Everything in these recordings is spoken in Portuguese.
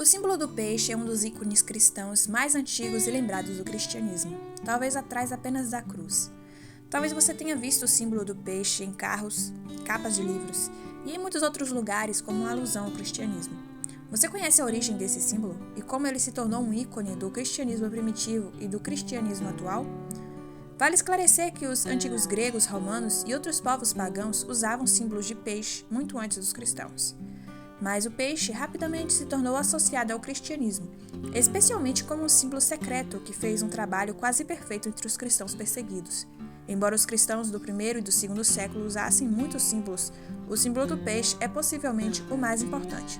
O símbolo do peixe é um dos ícones cristãos mais antigos e lembrados do cristianismo, talvez atrás apenas da cruz. Talvez você tenha visto o símbolo do peixe em carros, capas de livros e em muitos outros lugares como uma alusão ao cristianismo. Você conhece a origem desse símbolo e como ele se tornou um ícone do cristianismo primitivo e do cristianismo atual? Vale esclarecer que os antigos gregos, romanos e outros povos pagãos usavam símbolos de peixe muito antes dos cristãos. Mas o peixe rapidamente se tornou associado ao cristianismo, especialmente como um símbolo secreto que fez um trabalho quase perfeito entre os cristãos perseguidos. Embora os cristãos do primeiro e do segundo século usassem muitos símbolos, o símbolo do peixe é possivelmente o mais importante.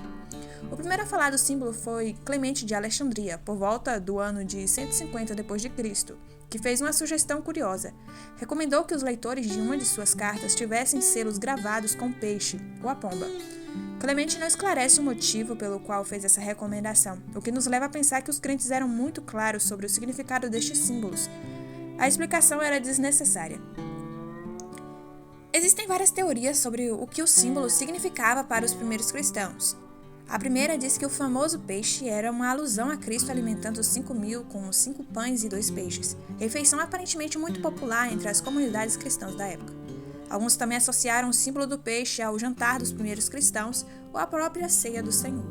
O primeiro a falar do símbolo foi Clemente de Alexandria, por volta do ano de 150 d.C., que fez uma sugestão curiosa. Recomendou que os leitores de uma de suas cartas tivessem selos gravados com peixe ou a pomba. Clemente não esclarece o motivo pelo qual fez essa recomendação, o que nos leva a pensar que os crentes eram muito claros sobre o significado destes símbolos. A explicação era desnecessária. Existem várias teorias sobre o que o símbolo significava para os primeiros cristãos. A primeira diz que o famoso peixe era uma alusão a Cristo alimentando os 5.000 com 5 pães e 2 peixes, refeição aparentemente muito popular entre as comunidades cristãs da época. Alguns também associaram o símbolo do peixe ao jantar dos primeiros cristãos ou à própria ceia do Senhor.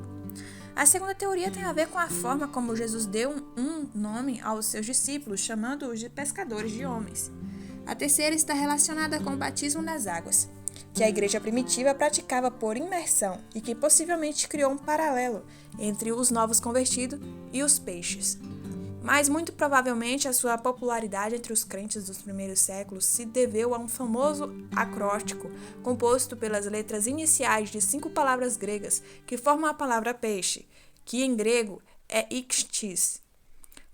A segunda teoria tem a ver com a forma como Jesus deu um nome aos seus discípulos, chamando-os de pescadores de homens. A terceira está relacionada com o batismo nas águas, que a igreja primitiva praticava por imersão e que possivelmente criou um paralelo entre os novos convertidos e os peixes. Mas muito provavelmente a sua popularidade entre os crentes dos primeiros séculos se deveu a um famoso acróstico composto pelas letras iniciais de 5 palavras gregas que formam a palavra peixe, que em grego é ichthys.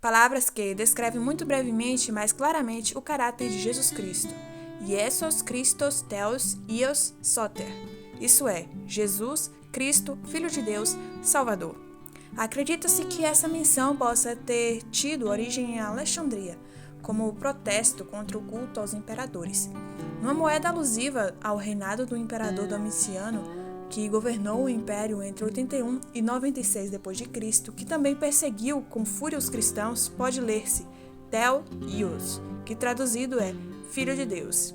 Palavras que descrevem muito brevemente, mas claramente, o caráter de Jesus Cristo. Iesos Christos Theos Ios Soter, isso é, Jesus, Cristo, Filho de Deus, Salvador. Acredita-se que essa menção possa ter tido origem em Alexandria, como protesto contra o culto aos imperadores. Uma moeda alusiva ao reinado do imperador Domiciano, que governou o império entre 81 e 96 d.C., que também perseguiu com fúria os cristãos, pode ler-se Theos, que traduzido é Filho de Deus.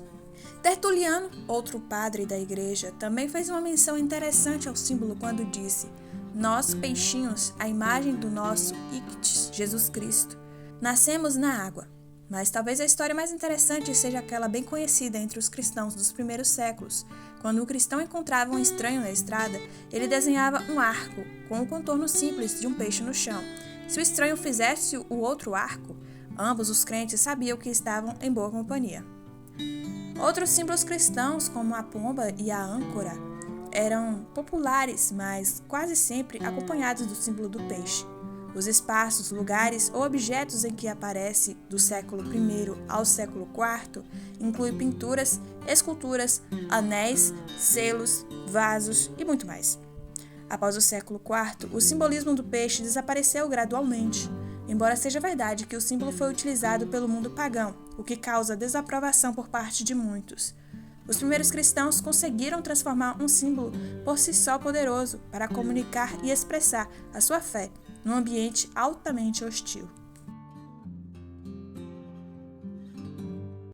Tertuliano, outro padre da igreja, também fez uma menção interessante ao símbolo quando disse: nós, peixinhos, a imagem do nosso Ichthys, Jesus Cristo, nascemos na água. Mas talvez a história mais interessante seja aquela bem conhecida entre os cristãos dos primeiros séculos. Quando um cristão encontrava um estranho na estrada, ele desenhava um arco com o contorno simples de um peixe no chão. Se o estranho fizesse o outro arco, ambos os crentes sabiam que estavam em boa companhia. Outros símbolos cristãos, como a pomba e a âncora, eram populares, mas quase sempre acompanhados do símbolo do peixe. Os espaços, lugares ou objetos em que aparece do século I ao século IV incluem pinturas, esculturas, anéis, selos, vasos e muito mais. Após o século IV, o simbolismo do peixe desapareceu gradualmente, embora seja verdade que o símbolo foi utilizado pelo mundo pagão, o que causa desaprovação por parte de muitos. Os primeiros cristãos conseguiram transformar um símbolo por si só poderoso para comunicar e expressar a sua fé num ambiente altamente hostil.